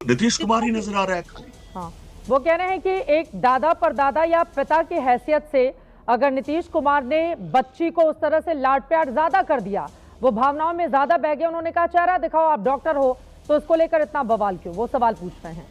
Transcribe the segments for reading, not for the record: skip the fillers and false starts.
नीतीश कुमार ही नजर आ रहा है खाली। हाँ, वो कह रहे हैं कि एक दादा परदादा या पिता की हैसियत से अगर नीतीश कुमार ने बच्ची को उस तरह से लाड प्यार ज्यादा कर दिया, वो भावनाओं में ज्यादा बह गए, उन्होंने कहा चेहरा दिखाओ, आप डॉक्टर हो, तो इसको लेकर इतना बवाल क्यों, वो सवाल पूछ रहे हैं।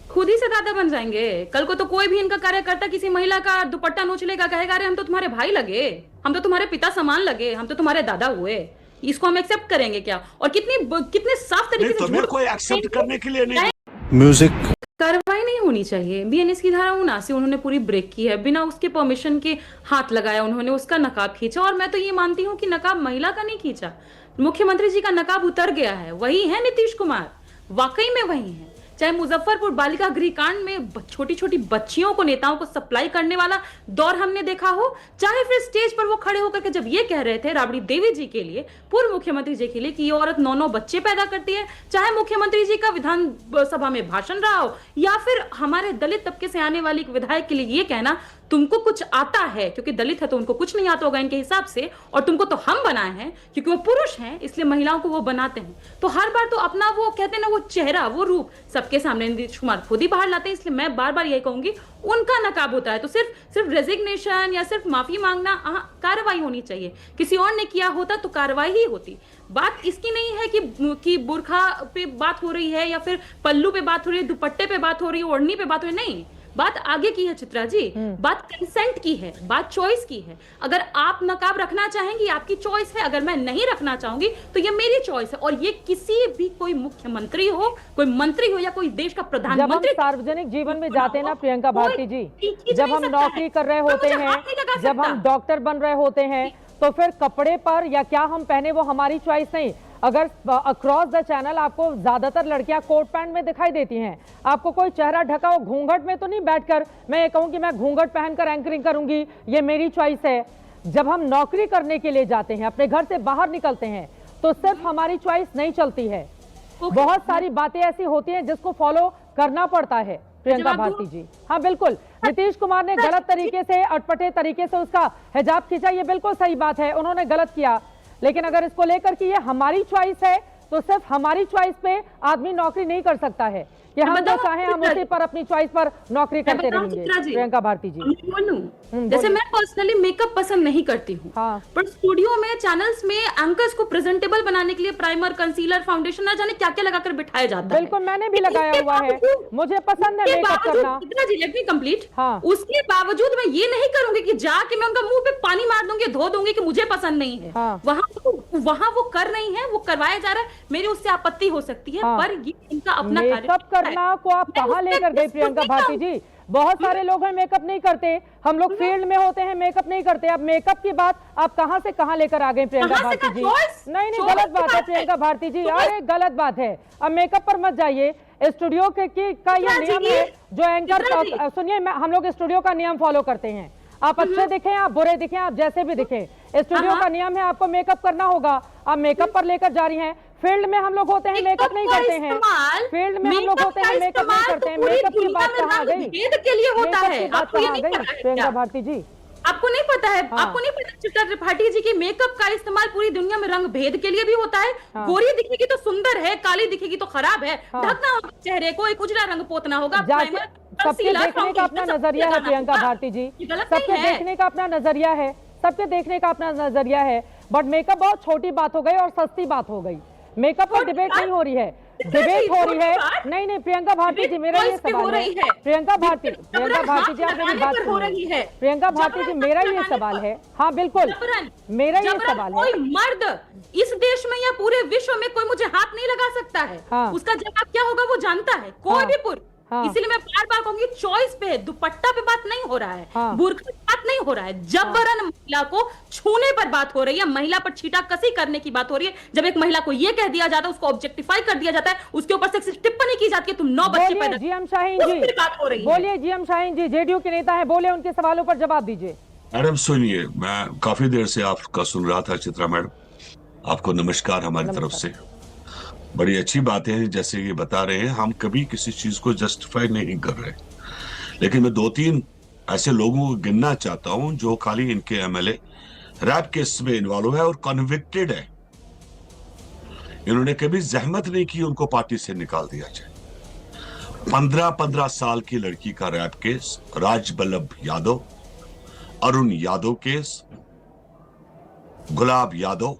खुद ही से दादा बन जाएंगे। कल को तो कोई भी इनका कार्यकर्ता किसी महिला का दुपट्टा नोच लेगा, कहेगा अरे हम तो तुम्हारे भाई लगे, हम तो तुम्हारे पिता समान लगे, हम तो तुम्हारे दादा हुए। इसको हम एक्सेप्ट करेंगे क्या? और कितने साफ तरीके से झूठ कोई एक्सेप्ट करने के लिए नहीं। म्यूजिक कार्रवाई नहीं होनी चाहिए। बीएनएस की धारा 79 उन्होंने पूरी ब्रेक की है, बिना उसके परमिशन के हाथ लगाया उन्होंने, उसका नकाब खींचा। और मैं तो ये मानती हूँ कि नकाब महिला का नहीं खींचा, मुख्यमंत्री जी का नकाब उतर गया है, वही है नीतीश कुमार, वाकई में वही है। चाहे मुजफ्फरपुर बालिका गृह कांड में छोटी छोटी बच्चियों को नेताओं को सप्लाई करने वाला दौर हमने देखा हो, चाहे फिर स्टेज पर वो खड़े होकर के जब ये कह रहे थे राबड़ी देवी जी के लिए, पूर्व मुख्यमंत्री जी के लिए, कि ये औरत 9 बच्चे पैदा करती है, चाहे मुख्यमंत्री जी का विधानसभा में भाषण रहा हो, या फिर हमारे दलित तबके से आने वाली विधायक के लिए ये कहना तुमको कुछ आता है, क्योंकि दलित है तो उनको कुछ नहीं आता होगा इनके हिसाब से, और तुमको तो हम बनाए हैं क्योंकि वो पुरुष हैं इसलिए महिलाओं को वो बनाते हैं। तो हर बार तो अपना वो कहते हैं ना, वो चेहरा, वो रूप सबके सामने नीतीश कुमार खुद ही बाहर लाते हैं। इसलिए मैं बार बार यही कहूंगी, उनका नकाब होता है तो सिर्फ रेजिग्नेशन या सिर्फ माफी मांगना, कार्रवाई होनी चाहिए। किसी और ने किया होता तो कार्रवाई ही होती। बात इसकी नहीं है कि बुरखा पे बात हो रही है या फिर पल्लू पे बात हो रही है, दुपट्टे पे बात हो रही है, ओढ़नी पे बात हो रही है, नहीं, बात आगे की है चित्रा जी, बात कंसेंट की है, बात चॉइस की है। अगर आप नकाब रखना चाहेंगी आपकी चॉइस है, अगर मैं नहीं रखना चाहूंगी तो ये मेरी चॉइस है। और ये किसी भी कोई मुख्यमंत्री हो, कोई मंत्री हो या कोई देश का प्रधानमंत्री, जब हम सार्वजनिक जीवन में जाते हैं ना प्रियंका भारती जी, जब हम नौकरी कर रहे होते हैं, जब हम डॉक्टर बन रहे होते हैं, तो फिर कपड़े पर या क्या हम पहने वो हमारी चॉइस नहीं। अगर अक्रॉस द चैनल आपको ज्यादातर लड़कियां कोट पैंट में दिखाई देती हैं, आपको कोई चेहरा ढका हो, घूंघट में तो नहीं बैठकर मैं ये कहूं कि मैं घूंघट पहनकर एंकरिंग करूंगी, ये मेरी चॉइस है। जब हम नौकरी करने के लिए जाते हैं, अपने घर से बाहर निकलते हैं, तो सिर्फ हमारी चॉइस नहीं चलती है, बहुत सारी बातें ऐसी होती हैं जिसको फॉलो करना पड़ता है। प्रियंका भारती जी, हाँ बिल्कुल, नीतीश कुमार ने गलत तरीके से, अटपटे तरीके से उसका हिजाब खींचा, ये बिल्कुल सही बात है, उन्होंने गलत किया। लेकिन अगर इसको लेकर कि ये हमारी चॉइस है, तो सिर्फ हमारी चॉइस पे आदमी नौकरी नहीं कर सकता है कि हम जो चाहें हम उसी पर अपनी चॉइस पर नौकरी करते रहेंगे। प्रियंका भारती जी, जैसे मैं पर्सनली मेकअप पसंद नहीं करती हूँ, हाँ। पर स्टूडियो में, चैनल्स में एंकर्स को प्रेजेंटेबल बनाने के लिए प्राइमर, कंसीलर, फाउंडेशन, ना जाने क्या क्या लगाकर बिठाया जाता है। बिल्कुल, मैंने भी लगाया हुआ है, मुझे पसंद है मेकअप करना। Let me complete. हाँ। उसके बावजूद मैं ये नहीं करूंगी कि जाके मैं उनका मुंह पे पानी मार दूंगी, धो दूंगी कि मुझे पसंद नहीं है। हाँ। वहां वो कर नहीं है, वो करवाया जा रहा है, मेरी उससे आपत्ति हो सकती है। हाँ। पर ये इनका अपना मेकअप करना को आप कहाँ लेकर गए प्रियंका भारती जी? बहुत सारे लोग हैं मेकअप नहीं करते, हम लोग फील्ड में होते हैं मेकअप नहीं करते। अब मेकअप की बात आप कहां से कहां लेकर आ गए प्रियंका भारती जी? नहीं, गलत बात है प्रियंका भारती जी, अरे गलत बात है। अब मेकअप पर मत जाइए, स्टूडियो का ये नियम है जो एंकर, सुनिए, हम लोग स्टूडियो का नियम फॉलो करते हैं। आप अच्छे दिखें, आप बुरे दिखें, आप जैसे भी दिखें, स्टूडियो का नियम है, आपको मेकअप करना होगा। आप मेकअप पर लेकर जा रही हैं, फील्ड में हम लोग होते हैं मेकअप नहीं करते हैं, फील्ड में हम लोग होते हैं मेकअप नहीं करते हैं। मेकअप की बात कहाँ आ गई? के लिए होता है, आपको ये नहीं पता है प्रियंका भारती जी? आपको नहीं पता है? हाँ। आपको नहीं पता चित्रा त्रिपाठी जी की मेकअप का इस्तेमाल पूरी दुनिया में रंग भेद के लिए भी होता है। हाँ। गोरी दिखेगी तो सुंदर है, काली दिखेगी तो खराब है। हाँ। ढकना होगा चेहरे को, एक उजला रंग पोतना होगा। सबके देखने का अपना नजरिया है प्रियंका भारती जी, सबके देखने का अपना नजरिया है, सबके देखने का अपना नजरिया है। बट मेकअप बहुत छोटी बात हो गई और सस्ती बात हो गई। मेकअप पर डिबेट नहीं हो रही है, डिबेट हो रही है। नहीं प्रियंका भारती जी, मेरा ये सवाल है, प्रियंका भारती जी, आप मेरी बात सुनिए। प्रियंका भारती जी, मेरा ये सवाल है, हाँ बिल्कुल, मेरा ये सवाल है, कोई मर्द इस देश में या पूरे विश्व में कोई मुझे हाथ नहीं लगा सकता है। हाँ। उसका जवाब क्या होगा वो जानता है, कोई भी पुरुष। हाँ। इसीलिए मैं बार बार कहूंगी, चॉइस पे है, दुपट्टा पे बात नहीं हो रहा है। हाँ। बुर्का पे बात नहीं हो रहा है, जबरन महिला को छूने पर बात हो रही है, महिला पर छीटाकसी करने की बात हो रही है। जब एक महिला को ये कह दिया जाता है, उसको ऑब्जेक्टिफाई कर दिया जाता है, उसके ऊपर से टिप्पणी की जाती है, तुम 9 बच्चे पैदा। जीएम शाहीन जी बोलिए, जीएम शाहीन जी जेडीयू के नेता है, बोले, उनके सवालों पर जवाब दीजिए। मैडम सुनिए, मैं काफी देर से आपका सुन रहा था चित्रा मैडम, आपको नमस्कार हमारी तरफ से। बड़ी अच्छी बात है, जैसे ये बता रहे हैं, हम कभी किसी चीज को जस्टिफाई नहीं कर रहे, लेकिन मैं 2-3 ऐसे लोगों को गिनना चाहता हूं जो खाली इनके एमएलए रैप केस में इन्वॉल्व है और कन्विक्टेड है। इन्होंने कभी जहमत नहीं की उनको पार्टी से निकाल दिया जाए। 15 साल की लड़की का rape case, Rajballabh Yadav, Arun Yadav case, Gulab Yadav.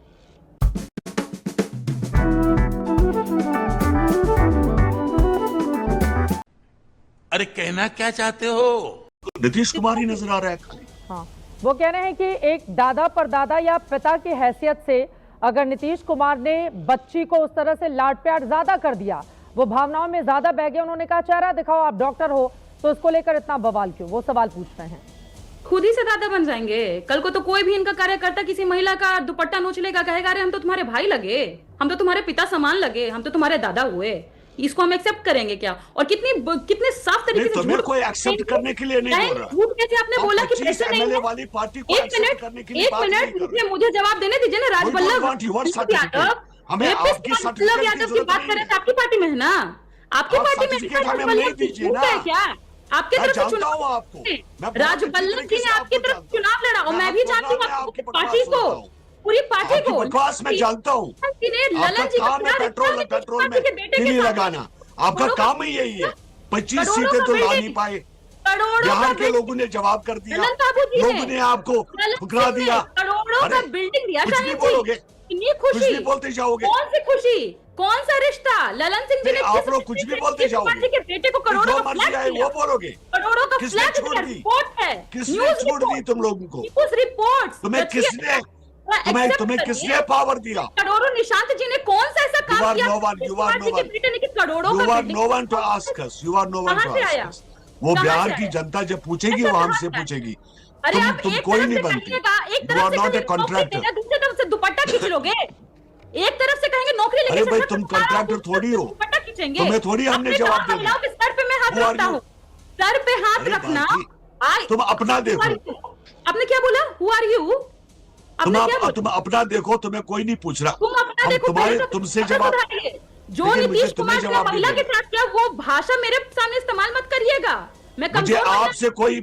अरे कहना क्या चाहते हो? नीतीश कुमार ही नजर आ रहा है खाली। हाँ, वो कह रहे हैं कि एक दादा परदादा या पिता की हैसियत से अगर नीतीश कुमार ने बच्ची को उस तरह से लाड प्यार ज्यादा कर दिया, वो भावनाओं में ज्यादा बह गए। उन्होंने कहा चेहरा दिखाओ, आप डॉक्टर हो तो इसको लेकर इतना बवाल क्यों? वो सवाल पूछ रहे हैं। खुद ही से दादा बन जाएंगे। कल को तो कोई भी इनका कार्यकर्ता किसी महिला का दुपट्टा नोच लेगा, कहेगा अरे हम तो तुम्हारे भाई लगे, हम तो तुम्हारे पिता समान लगे, हम तो तुम्हारे दादा हुए। इसको हम एक्सेप्ट करेंगे क्या? और कितने साफ तरीके से तुम्हें कोई एक्सेप्ट करने के लिए नहीं बोल रहा। झूठ कैसे आपने बोला कि 25 प्रेशर नहीं MLA है? वाली पार्टी को एक्सेप्ट करने के लिए बात नहीं कर रहे। मुझे जवाब देने दीजिए ना। राजबल्लभ यादव, हमें आपकी सर्टिफिकेट यादव की बात करें तो आपकी पार्टी में है ना, आपकी पार्टी में हमें नहीं दीजिए ना। क्या आपके तरफ से चुनाव आपको राजबल्लभ जी ने आपकी तरफ चुनाव लड़ा और मैं भी जानती हूँ आपकी पार्टी को, पूरी पार्टी को। बकवास में जानता हूँ। आपका काम है पेट्रोल में तिली लगाना, आपका काम ही यही है। 25 सीटें तो ला नहीं पाए। बिहार के लोगों ने जवाब कर दिया, लोगों ने आपको ठुकरा दिया। करोड़ों का बिल्डिंग दिया। कुछ भी बोलोगे, कितनी कुछ खुशी, भी बोलते जाओगे। कौन सी खुशी, कौन सा रिश्ता? ललन सिंह जी ने आप लोग कुछ भी बोलते जाओगे। के बेटे को करोड़ों जो का मर्जी आए वो बोलोगे। करोड़ों का किसने फ्लैट छोड़ दी? रिपोर्ट है, किसने छोड़ दी तुम लोगों को? News reports. तुम्हें किसने पावर दिया? करोड़ों। निशांत जी ने कौन सा ऐसा काम किया? करोड़ों का no one to ask us, you are no one to ask us. वो बिहार की जनता जब पूछेगी वो हमसे पूछेगी। अरे आप तुम एक कोई तरफ नहीं से बनती। कहिएगा, एक You are तरफ से not a कहिए नौकरी contractor. देना, दूसरी तरफ से दुपट्टा खींच लोगे। एक तरफ से कहेंगे नौकरी लेके अरे भाई, सर पे तुम सवार contractor हो, थोड़ी हो। दुपट्टा खींचेंगे। तुम्हें थोड़ी हमने अपने जवाब गाँव देना। महिलाओं के सर पे मैं हाथ Who are रखता you? हूँ, सर पे हाथ अरे रखना। बाकी, तुम अपना देखो। आपने क्या बोला? Who are you? आपने क्या बोला? तुम अपना देखो, तुम्हें कोई नहीं पूछ रहा। तुम अपना हम देखो, तुम्हारे पहले तो तुमसे भाषा जवाब, सुधारिए। जो लेकिन मुझे नीतीश तुम्हें कुमार ने जवाब महिला नहीं के साथ किया वो भाषा मेरे सामने इस्तेमाल मत करिएगा। मैं मुझे कमजोर महिला आपसे कोई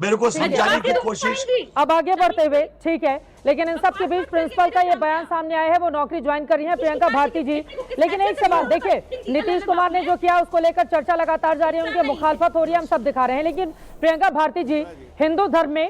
मेरे को समझाने की कोशिश। अब आगे बढ़ते हुए, ठीक है, लेकिन इन सब के बीच प्रिंसिपल का ये बयान सामने आया है, वो नौकरी ज्वाइन कर रही है प्रियंका भारती जी। लेकिन एक सवाल देखिए, नीतीश कुमार ने जो किया उसको लेकर चर्चा लगातार जारी है, उनकी मुखालफत हो रही है, हम सब दिखा रहे हैं। लेकिन प्रियंका भारती जी, हिंदू धर्म में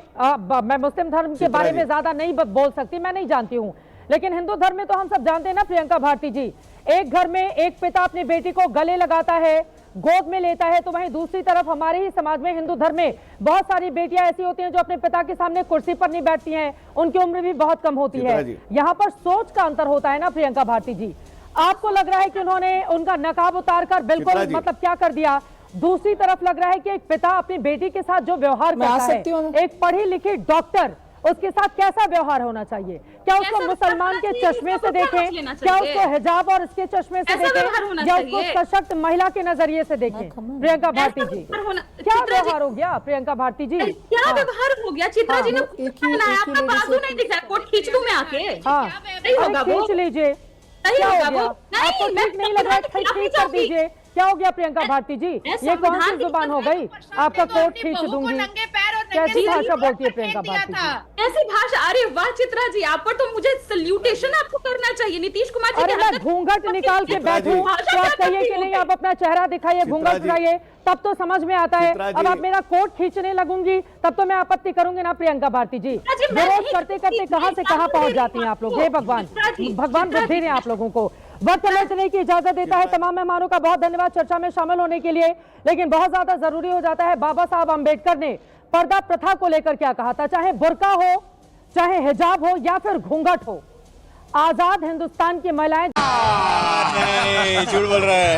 मैं मुस्लिम धर्म के बारे में ज्यादा नहीं बोल सकती, मैं नहीं जानती हूँ, लेकिन हिंदू धर्म में तो हम सब जानते हैं ना प्रियंका भारती जी, एक घर में एक पिता अपनी बेटी को गले लगाता है, गोद में लेता है, तो वहीं दूसरी तरफ हमारे ही समाज में हिंदू धर्म में बहुत सारी बेटियां ऐसी होती हैं जो अपने पिता के सामने कुर्सी पर नहीं बैठती हैं, उनकी उम्र भी बहुत कम होती है। यहाँ पर सोच का अंतर होता है ना प्रियंका भारती जी। आपको लग रहा है कि उन्होंने उनका नकाब उतार कर बिल्कुल मतलब क्या कर दिया? दूसरी तरफ लग रहा है कि एक पिता अपनी बेटी के साथ जो व्यवहार करता है, एक पढ़ी लिखी डॉक्टर, उसके साथ कैसा व्यवहार होना चाहिए? क्या उसको मुसलमान के चश्मे से देखें, क्या उसको हिजाब और इसके चश्मे से देखें, या उसको सशक्त महिला के नजरिए से देखें? प्रियंका भारती जी, क्या व्यवहार हो गया प्रियंका भारती जी? क्या व्यवहार हो गया? चित्रा जी ने आपका बाजू नहीं दिख रहा, कोट खींच दूं मैं आके? हाँ, खींच लीजिए। क्या हो गया? आपको ठीक नहीं लग रहा है, ठीक कर दीजिए। क्या हो गया प्रियंका भारती जी? ये कौन सी जुबान हो गई? आपका कोट खींच दूंगी। कैसी भाषा बोलती है प्रियंका भारती जी? ऐसी भाषा? अरे वाह चित्रा जी, आप पर तो मुझे सल्यूटेशन आपको करना चाहिए। नीतीश कुमार जी, अरे मैं घूंघट निकाल के बैठूं तो आप कहिए कि नहीं, आप अपना चेहरा दिखाइए, घूंघट उठाइए, तब तो समझ में आता है। अब आप मेरा कोट खींचने लगूंगी तब तो मैं आपत्ति करूंगी ना प्रियंका भारती जी। विरोध करते करते कहां से कहां पहुंच जाती हैं आप लोग। हे भगवान, भगवान बुद्धि दें आप लोगों को। वक्त समझने की इजाजत देता है। तमाम मेहमानों का बहुत धन्यवाद चर्चा में शामिल होने के लिए। लेकिन बहुत ज्यादा जरूरी हो जाता है, बाबा साहब अम्बेडकर ने पर्दा प्रथा को लेकर क्या कहा था? चाहे बुर्का हो, चाहे हिजाब हो, या फिर घूंघट हो, आजाद हिंदुस्तान की महिलाएं झूठ बोल रहा है।